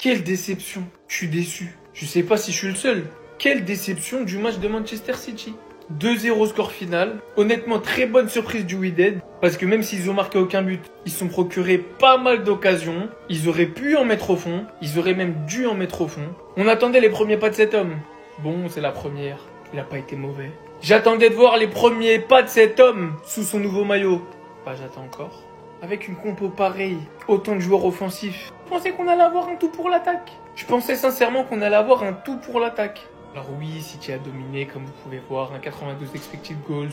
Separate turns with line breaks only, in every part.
Quelle déception. Je suis déçu. Je sais pas si je suis le seul. Quelle déception du match de Manchester City. 2-0 score final. Honnêtement, très bonne surprise du Wydad. Parce que même s'ils ont marqué aucun but, ils se sont procurés pas mal d'occasions. Ils auraient pu en mettre au fond. Ils auraient même dû en mettre au fond. On attendait les premiers pas de cet homme. Bon, c'est la première. Il a pas été mauvais. J'attendais de voir les premiers pas de cet homme sous son nouveau maillot. Bah, j'attends encore. Avec une compo pareille, autant de joueurs offensifs. Je pensais qu'on allait avoir un tout pour l'attaque. Je pensais sincèrement qu'on allait avoir un tout pour l'attaque. Alors oui, City a dominé, comme vous pouvez voir, un 92 expected goals,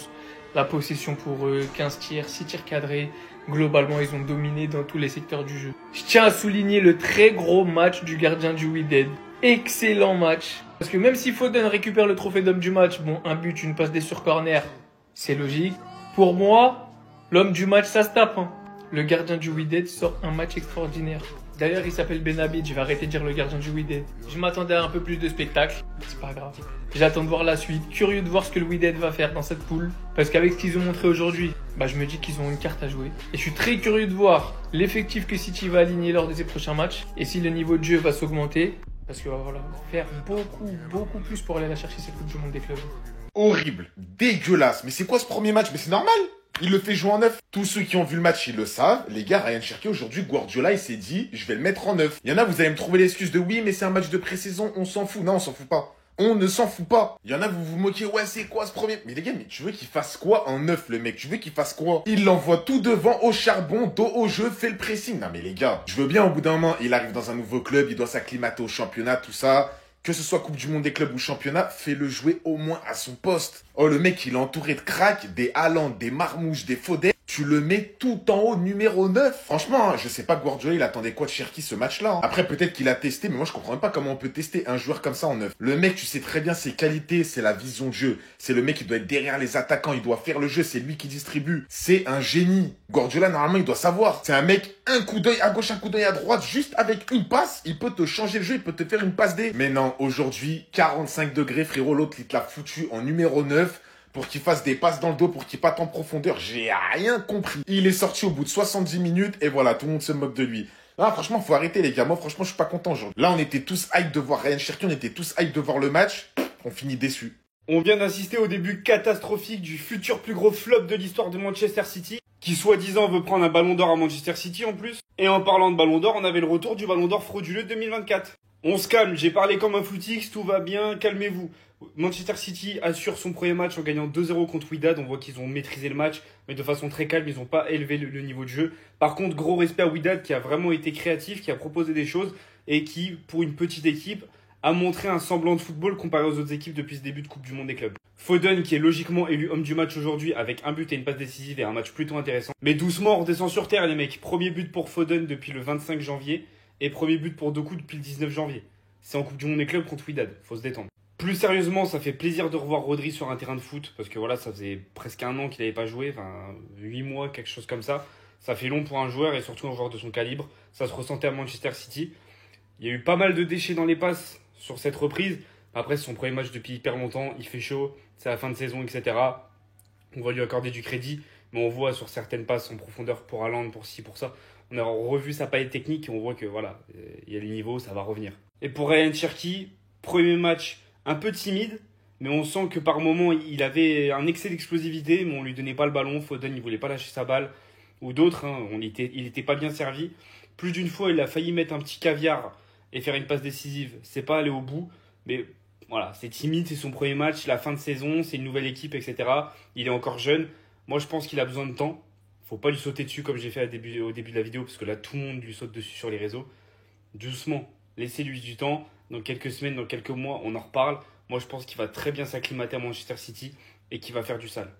la possession pour eux, 15 tirs, 6 tirs cadrés. Globalement, ils ont dominé dans tous les secteurs du jeu. Je tiens à souligner le très gros match du gardien du Wydad. Excellent match. Parce que même si Foden récupère le trophée d'homme du match, bon, un but, une passe D sur corner, c'est logique. Pour moi, l'homme du match, ça se tape. Hein. Le gardien du Wydad sort un match extraordinaire. D'ailleurs, il s'appelle Benabid, je vais arrêter de dire le gardien du Wydad. Je m'attendais à un peu plus de spectacle, c'est pas grave. J'attends de voir la suite, curieux de voir ce que le Wydad va faire dans cette poule. Parce qu'avec ce qu'ils ont montré aujourd'hui, je me dis qu'ils ont une carte à jouer. Et je suis très curieux de voir l'effectif que City va aligner lors de ses prochains matchs. Et si le niveau de jeu va s'augmenter. Parce qu'il va falloir faire beaucoup plus pour aller la chercher cette Coupe du Monde des clubs.
Horrible, dégueulasse. Mais c'est quoi ce premier match? Mais c'est normal. Il le fait jouer en neuf. Tous ceux qui ont vu le match, ils le savent. Les gars, Ryan Cherki, aujourd'hui, Guardiola, il s'est dit, je vais le mettre en neuf. Il y en a, vous allez me trouver l'excuse de oui, mais c'est un match de pré-saison, on s'en fout. Non, on s'en fout pas. On ne s'en fout pas. Il y en a, vous vous moquez, ouais, c'est quoi ce premier? Mais les gars, mais tu veux qu'il fasse quoi en neuf, le mec? Tu veux qu'il fasse quoi? Il l'envoie tout devant, au charbon, dos au jeu, fait le pressing. Non, mais les gars, je veux bien, au bout d'un moment, il arrive dans un nouveau club, il doit s'acclimater au championnat, tout ça. Que ce soit Coupe du Monde des clubs ou championnat, fais-le jouer au moins à son poste. Oh, le mec, il est entouré de cracks, des Haaland, des Marmouche, des Foden. Tu le mets tout en haut, numéro 9. Franchement, je sais pas Guardiola, il attendait quoi de Cherki ce match-là. Après, peut-être qu'il a testé, mais moi, je comprends même pas comment on peut tester un joueur comme ça en 9. Le mec, tu sais très bien ses qualités, c'est la vision de jeu. C'est le mec qui doit être derrière les attaquants, il doit faire le jeu, c'est lui qui distribue. C'est un génie. Guardiola, normalement, il doit savoir. C'est un mec, un coup d'œil à gauche, un coup d'œil à droite, juste avec une passe, il peut te changer le jeu, il peut te faire une passe D. Mais non, aujourd'hui, 45 degrés, frérot, l'autre, il te l'a foutu en numéro 9. Pour qu'il fasse des passes dans le dos, pour qu'il parte en profondeur. J'ai rien compris. Il est sorti au bout de 70 minutes et voilà, tout le monde se moque de lui. Ah, franchement, faut arrêter les gars. Moi, franchement, je suis pas content aujourd'hui. Là, on était tous hype de voir Ryan Cherki, on était tous hype de voir le match. On finit déçus.
On vient d'assister au début catastrophique du futur plus gros flop de l'histoire de Manchester City, qui soi-disant veut prendre un ballon d'or à Manchester City en plus. Et en parlant de ballon d'or, on avait le retour du ballon d'or frauduleux de 2024. On se calme, j'ai parlé comme un footix, tout va bien, calmez-vous. Manchester City assure son premier match en gagnant 2-0 contre Wydad. On voit qu'ils ont maîtrisé le match, mais de façon très calme, ils n'ont pas élevé le niveau de jeu. Par contre, gros respect à Wydad qui a vraiment été créatif, qui a proposé des choses et qui, pour une petite équipe, a montré un semblant de football comparé aux autres équipes depuis ce début de Coupe du Monde des clubs. Foden qui est logiquement élu homme du match aujourd'hui avec un but et une passe décisive et un match plutôt intéressant. Mais doucement, on redescend sur terre les mecs. Premier but pour Foden depuis le 25 janvier et premier but pour Doku depuis le 19 janvier. C'est en Coupe du Monde des clubs contre Wydad, faut se détendre. Plus sérieusement, ça fait plaisir de revoir Rodri sur un terrain de foot, parce que voilà, ça faisait presque un an qu'il n'avait pas joué, enfin 8 mois, quelque chose comme ça. Ça fait long pour un joueur, et surtout un joueur de son calibre. Ça se ressentait à Manchester City. Il y a eu pas mal de déchets dans les passes sur cette reprise. Après, c'est son premier match depuis hyper longtemps, il fait chaud, c'est la fin de saison, etc. On va lui accorder du crédit, mais on voit sur certaines passes en profondeur pour Haaland, pour ci, pour ça. On a revu sa palette technique, et on voit que voilà, il y a les niveaux, ça va revenir. Et pour Ryan Cherki, premier match un peu timide, mais on sent que par moments, il avait un excès d'explosivité, mais on lui donnait pas le ballon. Foden, il voulait pas lâcher sa balle. Ou d'autres, il était pas bien servi. Plus d'une fois, il a failli mettre un petit caviar et faire une passe décisive. C'est pas aller au bout, mais voilà, c'est timide, c'est son premier match, la fin de saison, c'est une nouvelle équipe, etc. Il est encore jeune. Moi, je pense qu'il a besoin de temps. Faut pas lui sauter dessus comme j'ai fait au début de la vidéo, parce que là, tout le monde lui saute dessus sur les réseaux. Doucement, laissez-lui du temps. Dans quelques semaines, dans quelques mois, on en reparle. Moi, je pense qu'il va très bien s'acclimater à Manchester City et qu'il va faire du sale.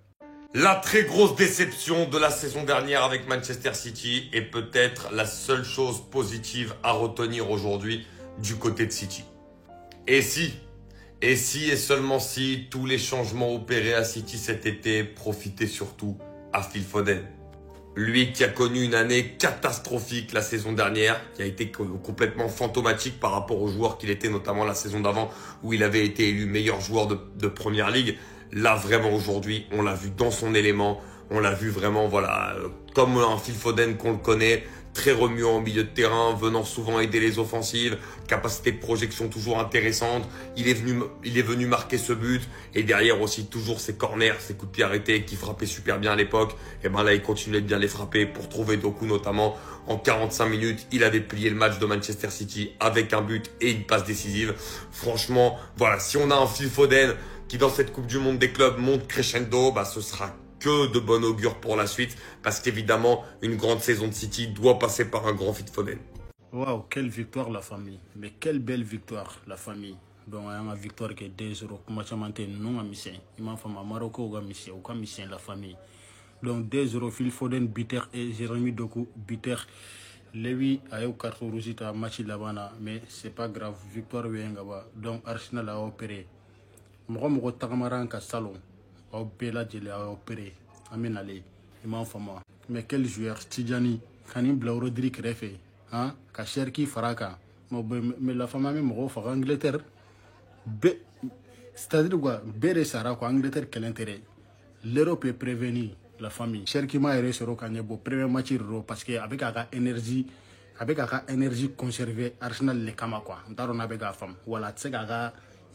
La très grosse déception de la saison dernière avec Manchester City est peut-être la seule chose positive à retenir aujourd'hui du côté de City. Et si et seulement si tous les changements opérés à City cet été profitaient surtout à Phil Foden. Lui qui a connu une année catastrophique la saison dernière, qui a été complètement fantomatique par rapport aux joueurs qu'il était, notamment la saison d'avant où il avait été élu meilleur joueur de Première Ligue. Là vraiment aujourd'hui, on l'a vu dans son élément, on l'a vu vraiment voilà comme un Phil Foden qu'on le connaît, très remuant au milieu de terrain, venant souvent aider les offensives, capacité de projection toujours intéressante. Il est venu marquer ce but et derrière aussi toujours ses corners, ses coups de pied arrêtés qui frappaient super bien à l'époque. Et ben là, il continuait de bien les frapper pour trouver Doku notamment. En 45 minutes, il avait plié le match de Manchester City avec un but et une passe décisive. Franchement, voilà, si on a un Phil Foden qui dans cette Coupe du Monde des clubs monte crescendo, bah ce sera que de bon augure pour la suite, parce qu'évidemment, une grande saison de City doit passer par un grand Phil Foden.
Waouh, quelle victoire la famille. Mais quelle belle victoire la famille. Donc, il y a une victoire qui est 2-0. Comment ça m'a non à mission. Il m'a fait Maroc ou à mission la famille. Donc 2-0, Phil Foden, Bitter et Jérémy Doku, Bitter. Levi a eu carton rouge à match là-bas, mais c'est pas grave. Victoire Wengaba. Donc Arsenal a opéré. Moi, Tagamaran ka salon. A opéré, a opéré. Amen allez. Il m'a fait moi. Mais quel joueur, Tidjani, Kanim Blau Rodrigue Refé, hein, Kacherki Faraka. Mais la femme a même en Angleterre. C'est-à-dire quoi, Bere Sara, Angleterre, quel intérêt? L'Europe est prévenue, la famille. Cherki m'a erré sur Okanyebo, premier match parce que avec la énergie conservée, Arsenal les kama quoi. Ndaron avec la femme. Voilà, tu sais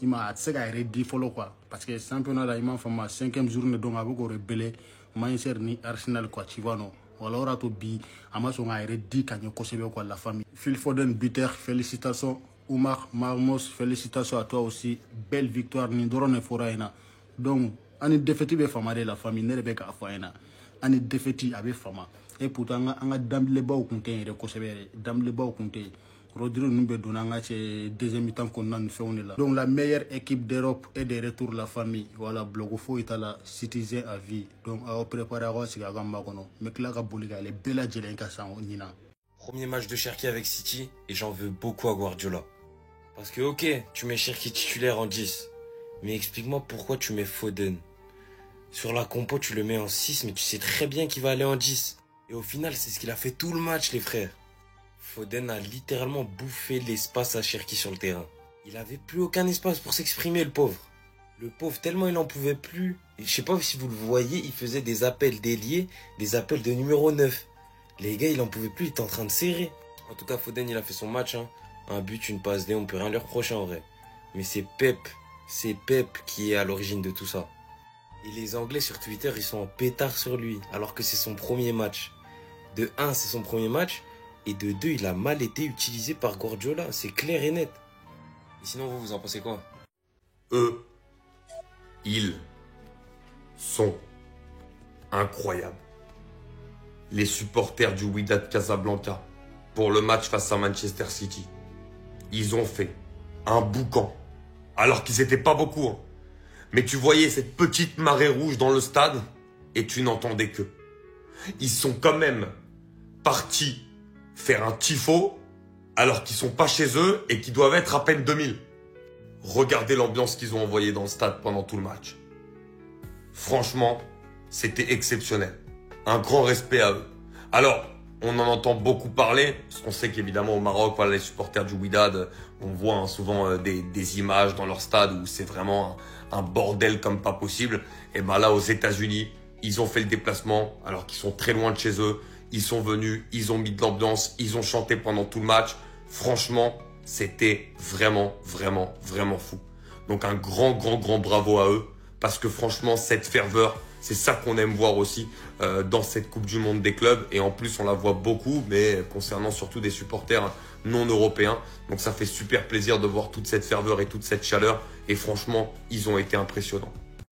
il m'a dit follow quoi. Parce que championnat là, il m'a fait ma 5e journée donc avec le rebelle, Manchester ni Arsenal quoi, tu vois non. Voilà, on a tout bi, Amazon a dit quand il conservé quoi la famille. Phil Foden, Bitter, félicitations. Oumar Marmos, félicitations à toi aussi. Belle victoire, Nindoron et Foraina. Donc, ani défaiti be fama de la famille ne be ka faena ani défaiti abe fama et pourtant anga damle baw kunte re ko sebe damle baw kunte Rodrigo numbe donanga ce deuxième mi-temps qu'on a fait on est là. Donc la meilleure équipe d'Europe est de retour la famille. Voilà Blogofo est la citizen à vie. Donc à préparer à ce gamba kono mais là ka boliga les bella jelenka sa nina.
Premier match de Cherki avec City et j'en veux beaucoup à Guardiola. Parce que OK, tu mets Cherki titulaire en 10. Mais explique-moi pourquoi tu mets Foden. Sur la compo, tu le mets en 6, mais tu sais très bien qu'il va aller en 10. Et au final, c'est ce qu'il a fait tout le match, les frères. Foden a littéralement bouffé l'espace à Cherki sur le terrain. Il avait plus aucun espace pour s'exprimer, le pauvre. Le pauvre, tellement il en pouvait plus. Et je sais pas si vous le voyez, il faisait des appels d'ailier, des appels de numéro 9. Les gars, il en pouvait plus, il était en train de serrer. En tout cas, Foden, il a fait son match. Hein. Un but, une passe D, on peut rien lui reprocher en vrai. Mais c'est Pep qui est à l'origine de tout ça. Et les Anglais sur Twitter, ils sont en pétard sur lui, alors que c'est son premier match. De 1, c'est son premier match, et de 2, il a mal été utilisé par Guardiola, c'est clair et net. Et sinon, vous en pensez quoi?
Eux, ils sont incroyables. Les supporters du Wydad Casablanca, pour le match face à Manchester City, ils ont fait un boucan. Alors qu'ils n'étaient pas beaucoup. Hein. Mais tu voyais cette petite marée rouge dans le stade et tu n'entendais que. Ils sont quand même partis faire un tifo alors qu'ils sont pas chez eux et qu'ils doivent être à peine 2000. Regardez l'ambiance qu'ils ont envoyée dans le stade pendant tout le match. Franchement, c'était exceptionnel. Un grand respect à eux. Alors, on en entend beaucoup parler, parce qu'on sait qu'évidemment au Maroc, voilà, les supporters du Wydad, on voit hein, souvent des images dans leur stade où c'est vraiment un bordel comme pas possible. Et ben là, aux États-Unis, ils ont fait le déplacement, alors qu'ils sont très loin de chez eux. Ils sont venus, ils ont mis de l'ambiance, ils ont chanté pendant tout le match. Franchement, c'était vraiment fou. Donc un grand bravo à eux, parce que franchement, cette ferveur, c'est ça qu'on aime voir aussi dans cette Coupe du Monde des clubs. Et en plus, on la voit beaucoup, mais concernant surtout des supporters non européens. Donc ça fait super plaisir de voir toute cette ferveur et toute cette chaleur. Et franchement, ils ont été impressionnants.